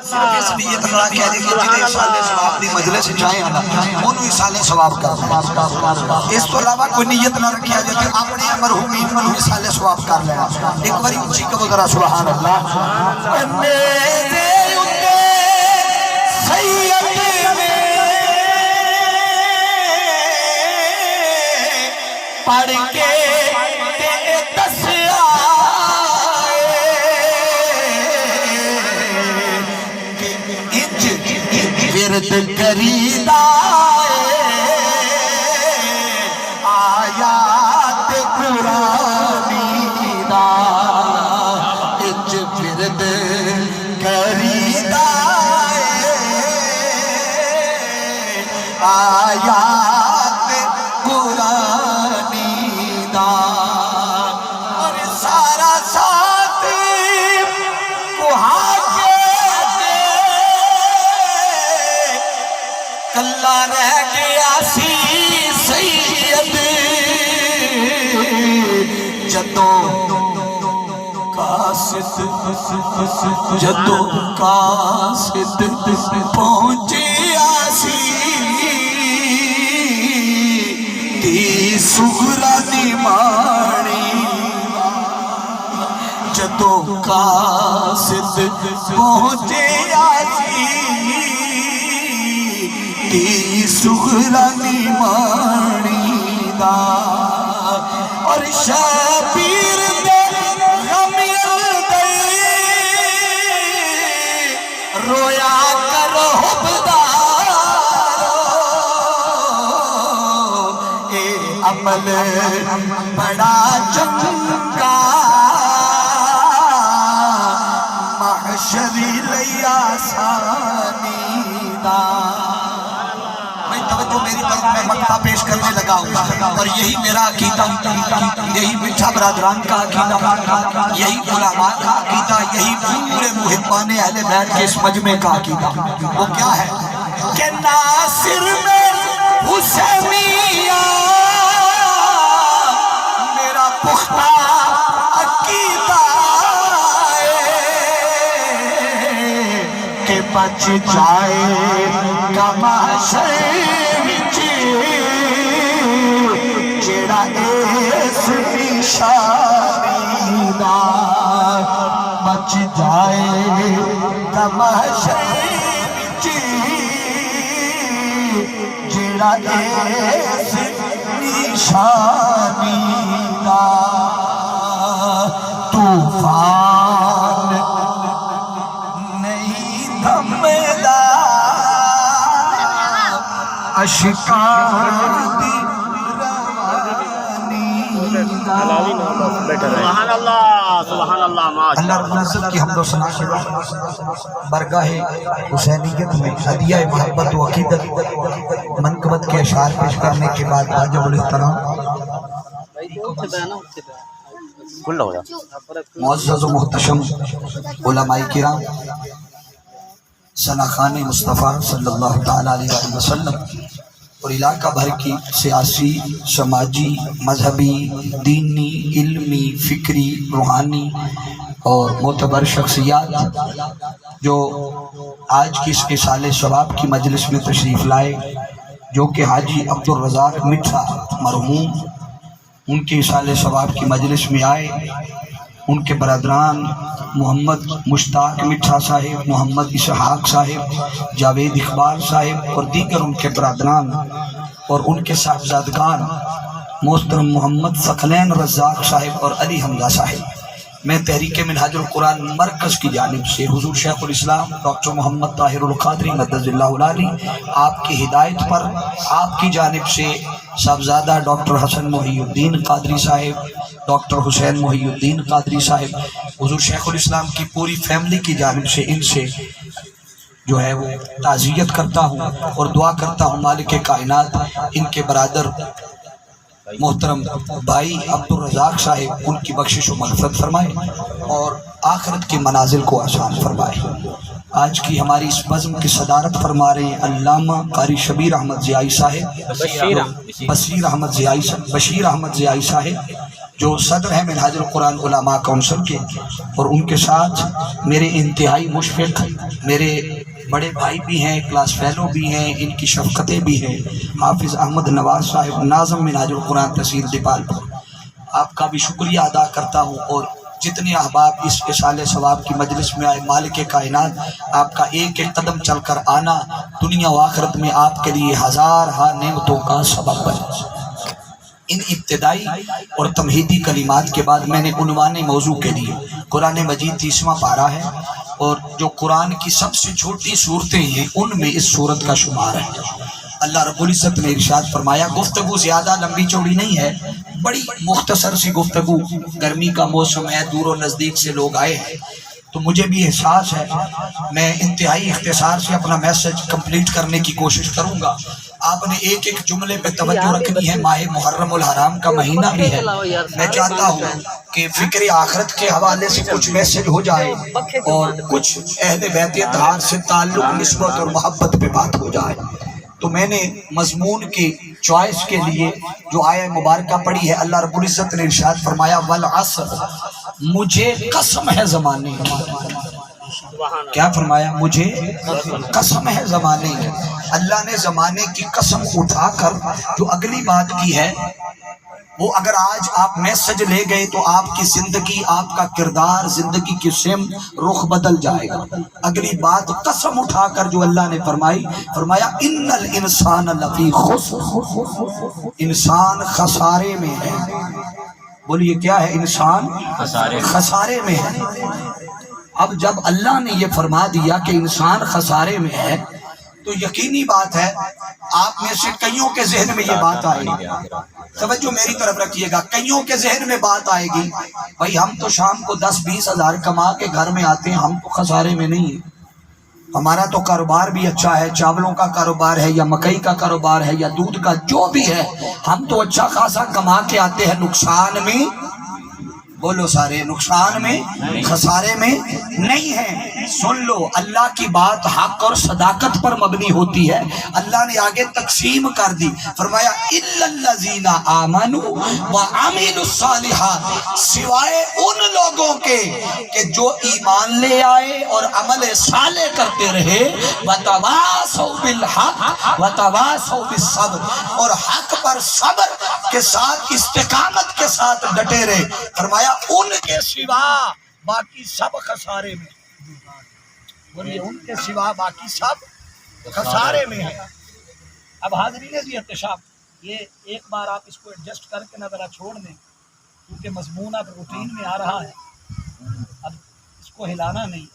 صرف اس لیے تمہارا کہہ دیں کہ جنہیں سالے ثواب دی مجلس چاہے آنا انہوں سالے ثواب کر اس تو علاوہ کوئی نیت نہ رکھیا جاتے اپنے مرحومین منہی سالے ثواب کر لینا ایک باری اونچی کہو ذرا سبحان اللہ میرے اندے سید میں پڑھ کے ورد کریدا آیات قرآنی دا اچ ورد کریدا آیات قرآنی دا اور سارا ساتھ کلا رہ گیا سی سید جدوں قاصد پہنچیا سی دی سغرا نیمانی جدوں قاصد پہنچیا سی سغرا نیمانی دا اور شبیر دے غمیل دے رویا کرو حبدارو اے عمل بڑا چنگا محشری لیا آسانی دا توجہ میری طرف میں مقطع پیش کرنے لگا ہوں اور یہی میرا عقیدہ یہی میٹھا برادران کا عقیدہ یہی علماء کا عقیدہ یہی پورے محبان اہل بیت کے اس مجمع کا عقیدہ وہ کیا ہے کہ ناصر میں حسینیہ میرا پختہ عقیدہ کہ بچ جائے کماشے جڑا اس نشانی دا بچ جائے تماشے جڑا اس نشانی دا طوفان نہیں تھمدا اشکان دی سبحان اللہ سبحان اللہ اللہ رب العزت کی حمد و ثنا کے بعد برگاہ حسینیت میں ہدیہ محبت و عقیدت منقبت کے اشعار پیش کرنے کے بعد واجب الاحترام معزز و محتشم علماء کرام سناخان مصطفیٰ صلی اللہ تعالیٰ علیہ وسلم اور علاقہ بھر کی سیاسی سماجی مذہبی دینی علمی فکری روحانی اور معتبر شخصیات جو آج کی اس اصالِ ثواب کی مجلس میں تشریف لائے جو کہ حاجی عبدالرزاق مٹھا مرحوم ان کے اصالِ ثواب کی مجلس میں آئے ان کے برادران محمد مشتاق مٹھا صاحب محمد اسحاق صاحب جاوید اقبال صاحب اور دیگر ان کے برادران اور ان کے صاحبزادگان محترم محمد ثقلین رزاق صاحب اور علی حمزہ صاحب میں تحریک منہاج القرآن مرکز کی جانب سے حضور شیخ الاسلام ڈاکٹر محمد طاہر القادری مدد اللہ العالی آپ کی ہدایت پر آپ کی جانب سے صاحبزادہ ڈاکٹر حسن محی الدین قادری صاحب ڈاکٹر حسین محی الدین قادری صاحب حضور شیخ الاسلام کی پوری فیملی کی جانب سے ان سے جو ہے وہ تعزیت کرتا ہوں اور دعا کرتا ہوں مالک کائنات ان کے برادر محترم بھائی عبدالرزاق صاحب ان کی بخشش و مغفرت فرمائے اور آخرت کے منازل کو آسان فرمائے۔ آج کی ہماری اس بزم کی صدارت فرما رہے ہیں علامہ قاری شبیر احمد ضیائی صاحب بشیر احمد ضیائی صاحب جو صدر ہیں منہاج القرآن علماء کونسل کے، اور ان کے ساتھ میرے انتہائی مشفق میرے بڑے بھائی بھی ہیں، کلاس فیلو بھی ہیں، ان کی شفقتیں بھی ہیں، حافظ احمد نواز صاحب ناظم منہاج القرآن تحصیل دیپال پر آپ کا بھی شکریہ ادا کرتا ہوں، اور جتنے احباب اس اصال ثواب کی مجلس میں آئے، مالک کائنات آپ کا ایک ایک قدم چل کر آنا دنیا و آخرت میں آپ کے لیے ہزار نعمتوں کا سبب بنے۔ ان ابتدائی اور تمہیدی کلمات کے بعد میں نے عنوان موضوع کے لیے قرآن مجید 30واں پارہ ہے، اور جو قرآن کی سب سے چھوٹی صورتیں ہیں ان میں اس صورت کا شمار ہے۔ اللہ رب العزت نے ارشاد فرمایا، گفتگو زیادہ لمبی چوڑی نہیں ہے، بڑی مختصر سی گفتگو، گرمی کا موسم ہے، دور و نزدیک سے لوگ آئے ہیں، تو مجھے بھی احساس ہے میں انتہائی اختصار سے اپنا میسج کمپلیٹ کرنے کی کوشش کروں گا۔ آپ نے ایک ایک جملے پہ توجہ رکھنی ہے، ماہ محرم الحرام کا مہینہ بھی ہے، میں چاہتا ہوں کہ فکر آخرت کے حوالے سے کچھ میسج ہو جائے اور کچھ اہل بیت اطہار سے تعلق، نسبت اور محبت پہ بات ہو جائے۔ تو میں نے مضمون کی چوائس کے لیے جو آیہ مبارکہ پڑھی ہے، اللہ رب العزت نے ارشاد فرمایا والعصر، مجھے قسم ہے زمانے کی۔ کیا فرمایا؟ مجھے قسم ہے زمانے کی۔ اللہ نے زمانے کی قسم اٹھا کر جو اگلی بات کی ہے، وہ اگر آج آپ میسج لے گئے تو آپ کی زندگی، آپ کا کردار، زندگی کی سمت، رخ بدل جائے گا۔ اگلی بات قسم اٹھا کر جو اللہ نے فرمایا ان الانسان لفی خسر، انسان خسارے میں ہے۔ بولیے کیا ہے؟ انسان خسارے میں ہے۔ اب جب اللہ نے یہ فرما دیا کہ انسان خسارے میں ہے تو یقینی بات ہے آپ میں سے کئیوں کے ذہن میں یہ بات آئے گی، توجہ میری طرف رکھیے گا، کئیوں کے ذہن میں بات آئے گی، بھائی ہم تو شام کو 10-20 ہزار کما کے گھر میں آتے ہیں، ہم تو خسارے میں نہیں ہیں، ہمارا تو کاروبار بھی اچھا ہے، چاولوں کا کاروبار ہے یا مکئی کا کاروبار ہے یا دودھ کا، جو بھی ہے ہم تو اچھا خاصا کما کے آتے ہیں، نقصان میں، بولو سارے، نقصان میں، خسارے میں نہیں ہے۔ سن لو، اللہ کی بات حق اور صداقت پر مبنی ہوتی ہے۔ اللہ نے آگے تقسیم کر دی، فرمایا اِلَّا الَّذِينَ آمَنُوا وَعَمِلُوا الصَّالِحَاتِ، سوائے ان لوگوں کے کہ جو ایمان لے آئے اور عمل صالح کرتے رہے، وَتَوَاصَوْا بِالْحَقِّ وَتَوَاصَوْا بِالصَّبْرِ، اور حق پر صبر کے ساتھ، استقامت کے ساتھ ڈٹے رہے۔ فرمایا ان کے سوا باقی سب خسارے میں، بولیے ان کے سوا باقی سب خسارے میں ہے۔ اب حاضرین جی احتشام، یہ ایک بار آپ اس کو ایڈجسٹ کر کے نہ ذرا چھوڑ دیں، کیونکہ مضمون اب روٹین میں آ رہا ہے، اب اس کو ہلانا نہیں۔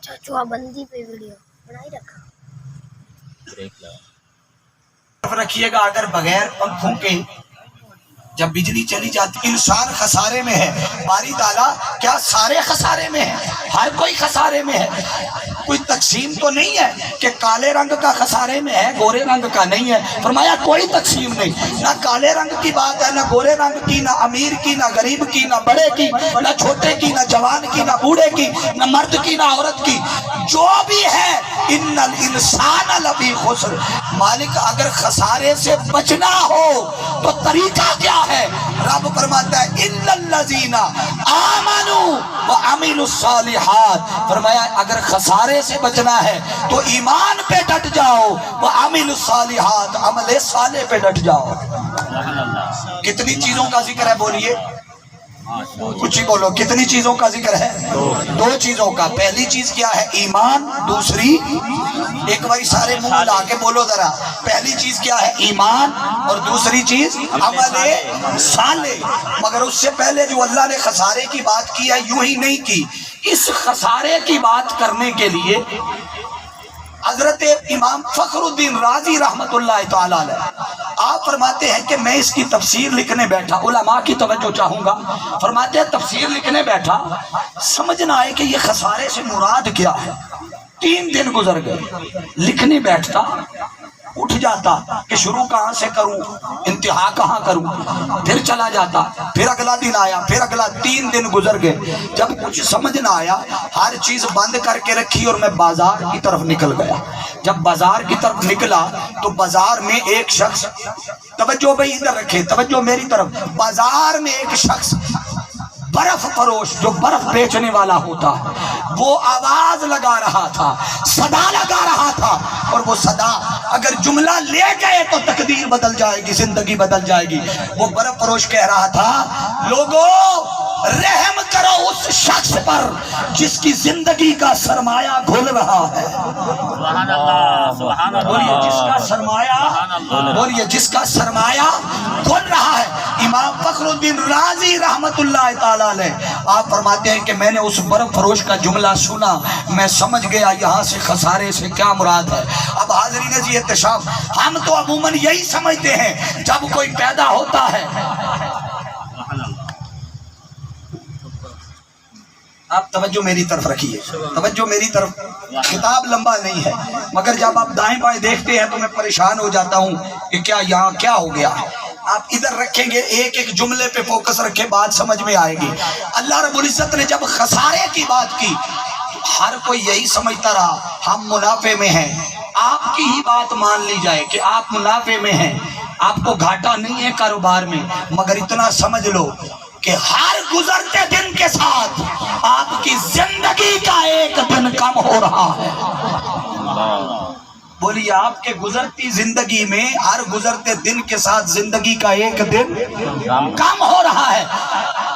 چچوا بندی پہ ویڈیو بنائی رکھا رکھیے گا، اگر بغیر پنکھوں کے جب بجلی چلی جاتی، انسان خسارے میں ہے۔ باری تعالیٰ کیا سارے خسارے میں ہے؟ ہر کوئی خسارے میں ہے، کوئی تقسیم تو نہیں ہے کہ کالے رنگ کا خسارے میں ہے، گورے رنگ کا نہیں ہے۔ فرمایا کوئی تقسیم نہیں، نہ کالے رنگ کی بات ہے، نہ گورے رنگ کی، نہ امیر کی، نہ غریب کی، نہ بڑے کی، نہ چھوٹے کی، نہ جوان کی، نہ بوڑھے کی، نہ مرد کی، نہ عورت کی، جو بھی ہے ان الانسان لفی خسر۔ مالک اگر خسارے سے بچنا ہو تو طریقہ کیا ہے؟ رب فرماتا ہے اِلَّا الَّذِينَ آمَنُوا وَعَمِلُوا الصَّالِحَاتِ، فرمایا اگر خسارے سے بچنا ہے تو ایمان پہ ڈٹ جاؤ، وَعَمِلُوا الصَّالِحَاتِ، عمل صالح پہ ڈٹ جاؤ۔ کتنی چیزوں کا ذکر ہے؟ بولیے کچھ ہی بولو، کتنی چیزوں کا ذکر ہے؟ دو چیزوں کا۔ پہلی چیز کیا ہے؟ ایمان۔ دوسری، ایک بار سارے منہ لا کے بولو ذرا، پہلی چیز کیا ہے؟ ایمان، اور دوسری چیز عمل صالح۔ مگر اس سے پہلے جو اللہ نے خسارے کی بات کی ہے، یوں ہی نہیں کی، اس خسارے کی بات کرنے کے لیے حضرت امام فخر الدین رازی رحمت اللہ تعالی علیہ آپ فرماتے ہیں کہ میں اس کی تفسیر لکھنے بیٹھا، علماء کی توجہ چاہوں گا، فرماتے ہیں تفسیر لکھنے بیٹھا، سمجھ نہ آئے کہ یہ خسارے سے مراد کیا ہے۔ 3 دن گزر گئے، لکھنے بیٹھتا، اٹھ جاتا کہ شروع کہاں سے کروں، انتہا کہاں کروں، پھر چلا جاتا، پھر اگلا دن آیا، پھر اگلا 3 دن گزر گئے۔ جب کچھ سمجھ نہ آیا، ہر چیز بند کر کے رکھی اور میں بازار کی طرف نکل گیا۔ جب بازار کی طرف نکلا تو بازار میں ایک شخص، توجہ بھائی ادھر رکھے، توجہ میری طرف، بازار میں ایک شخص برف فروش جو برف بیچنے والا ہوتا ہے، وہ آواز لگا رہا تھا، صدا لگا رہا تھا، اور وہ صدا اگر جملہ لے گئے تو تقدیر بدل جائے گی، زندگی بدل جائے گی۔ وہ برف فروش کہہ رہا تھا، لوگو رحم کرو اس شخص پر جس کی زندگی کا سرمایہ گھل رہا ہے۔ سبحان اللہ، سبحان اللہ، بولیے جس کا سرمایہ، بولیے جس کا سرمایہ گھل رہا ہے۔ امام فخر الدین رازی رحمت اللہ تعالیٰ علیہ آپ فرماتے ہیں کہ میں نے اس برف فروش کا جملہ سنا، میں سمجھ گیا یہاں سے خسارے سے کیا مراد ہے۔ اب حاضرین جی احتشام، ہم تو عموماً یہی سمجھتے ہیں جب کوئی پیدا ہوتا ہے، آپ توجہ میری طرف رکھیے، توجہ میری طرف، خطاب لمبا نہیں ہے مگر جب آپ دائیں بائیں دیکھتے ہیں تو میں پریشان ہو جاتا ہوں کہ کیا یہاں کیا ہو گیا ہے۔ آپ ادھر رکھیں گے، ایک ایک جملے پہ فوکس رکھیں، بات سمجھ میں آئے گی۔ اللہ رب العزت نے جب خسارے کی بات کی، ہر کوئی یہی سمجھتا رہا ہم منافع میں ہیں۔ آپ کی ہی بات مان لی جائے کہ آپ منافع میں ہیں، آپ کو گھاٹا نہیں ہے کاروبار میں، مگر اتنا سمجھ لو کہ ہر گزرتے دن کے ساتھ آپ کی زندگی کا ایک دن کم ہو رہا ہے۔ بولیے آپ کے گزرتی زندگی میں ہر گزرتے دن کے ساتھ زندگی کا ایک دن کم ہو رہا ہے۔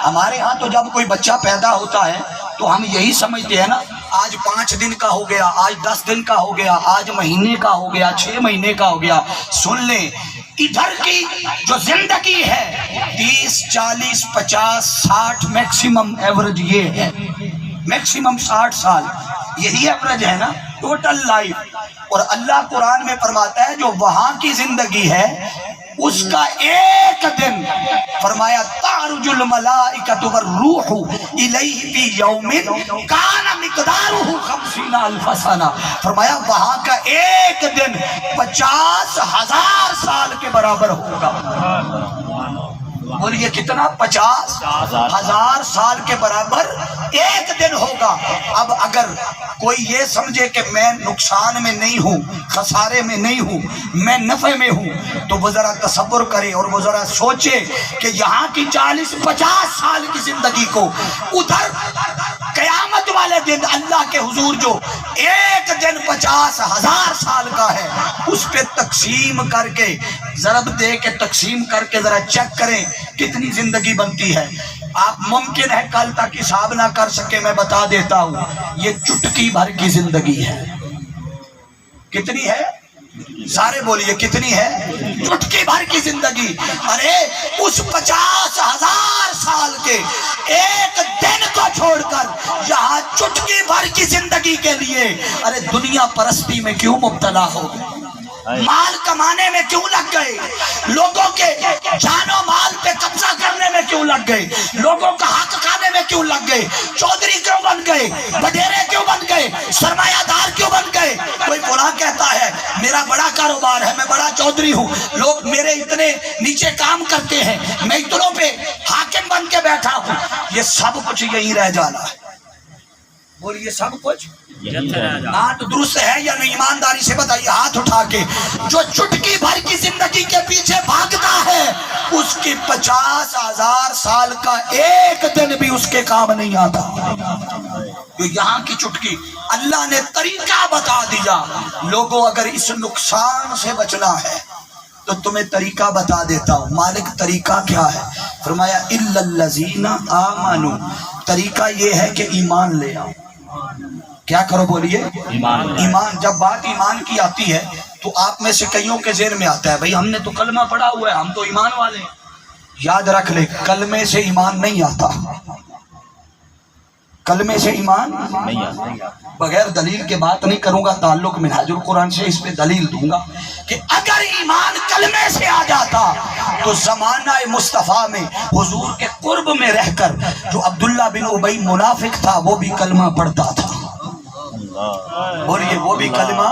ہمارے ہاں تو جب کوئی بچہ پیدا ہوتا ہے تو ہم یہی سمجھتے ہیں نا، آج 5 دن کا ہو گیا، آج 10 دن کا ہو گیا، آج مہینے کا ہو گیا، 6 مہینے کا ہو گیا۔ سن لیں، ادھر کی جو زندگی ہے 30 40 50 60 میکسیمم ایوریج یہ ہے، میکسیمم 60 سال یہی ایوریج ہے نا ٹوٹل لائف۔ اور اللہ قرآن میں فرماتا ہے جو وہاں کی زندگی ہے اس کا ایک دن، فرمایا تعرج الملائکۃ والروح الیہ فی یوم کان مقدارہ 50,000 سنہ، فرمایا وہاں کا ایک دن 50,000 سال کے برابر ہوگا۔ بولیے کتنا؟ 50,000 سال کے برابر ایک دن ہوگا۔ اب اگر کوئی یہ سمجھے کہ میں نقصان میں نہیں ہوں، خسارے میں نہیں ہوں، میں نفع میں ہوں، تو وہ ذرا تصور کرے اور وہ ذرا سوچے کہ یہاں کی 40-50 سال کی زندگی کو ادھر قیامت والے دن اللہ کے حضور جو ایک دن 50,000 سال کا ہے اس پہ تقسیم کر کے، ضرب دے کے تقسیم کر کے ذرا چیک کریں کتنی زندگی بنتی ہے۔ آپ ممکن ہے کل تک حساب نہ کر سکے، میں بتا دیتا ہوں یہ چٹکی بھر کی زندگی ہے۔ کتنی ہے؟ سارے بولیے کتنی ہے؟ چٹکی بھر کی زندگی۔ ارے اس 50,000 سال کے ایک دن کو چھوڑ کر یہاں چٹکی بھر کی زندگی کے لیے ارے دنیا پرستی میں کیوں مبتلا ہو گئے؟ مال کمانے میں کیوں لگ گئے؟ لوگوں کے جان و مال پہ قبضہ کرنے میں کیوں لگ گئے؟ لوگوں کا حق کھانے میں کیوں لگ گئے؟ چودھری کیوں بن گئے؟ وڈیرے کیوں بن گئے؟ سرمایہ دار کیوں بن گئے؟ کوئی فلاں کہتا ہے میرا بڑا کاروبار ہے، میں بڑا چودھری ہوں، لوگ میرے اتنے نیچے کام کرتے ہیں، میں اتنوں پہ حاکم بن کے بیٹھا ہوں۔ یہ سب کچھ یہی رہ جانا ہے۔ بولیے سب کچھ بات درست ہے یا نہیں؟ ایمانداری سے بتائیے ہاتھ اٹھا کے۔ جو چٹکی بھر کی زندگی کے پیچھے بھاگتا ہے اس کی 50,000 سال کا ایک دن بھی اس کے کام نہیں آتا۔ جو یہاں کی چٹکی، اللہ نے طریقہ بتا دیا، لوگوں اگر اس نقصان سے بچنا ہے تو تمہیں طریقہ بتا دیتا ہوں۔ مالک طریقہ کیا ہے؟ فرمایا الا الذین آمنوا، طریقہ یہ ہے کہ ایمان لے آؤ۔ کیا کرو؟ بولیے ایمان۔ جب بات ایمان کی آتی ہے تو آپ میں سے کئیوں کے ذہن میں آتا ہے بھئی ہم نے تو کلمہ پڑھا ہوا ہے، ہم تو ایمان والے ہیں۔ یاد رکھ لے کلمے سے ایمان نہیں آتا، کلمے سے ایمان نہیں آتا۔ بغیر دلیل کے بات نہیں کروں گا، تعلق منہاج القرآن سے اس پہ دلیل دوں گا کہ اگر ایمان کلمے سے آ جاتا تو زمانہ مصطفیٰ میں حضور کے قرب میں رہ کر جو عبداللہ بن ابی منافق تھا وہ بھی کلمہ پڑھتا تھا. بولیے وہ بھی کلمہ.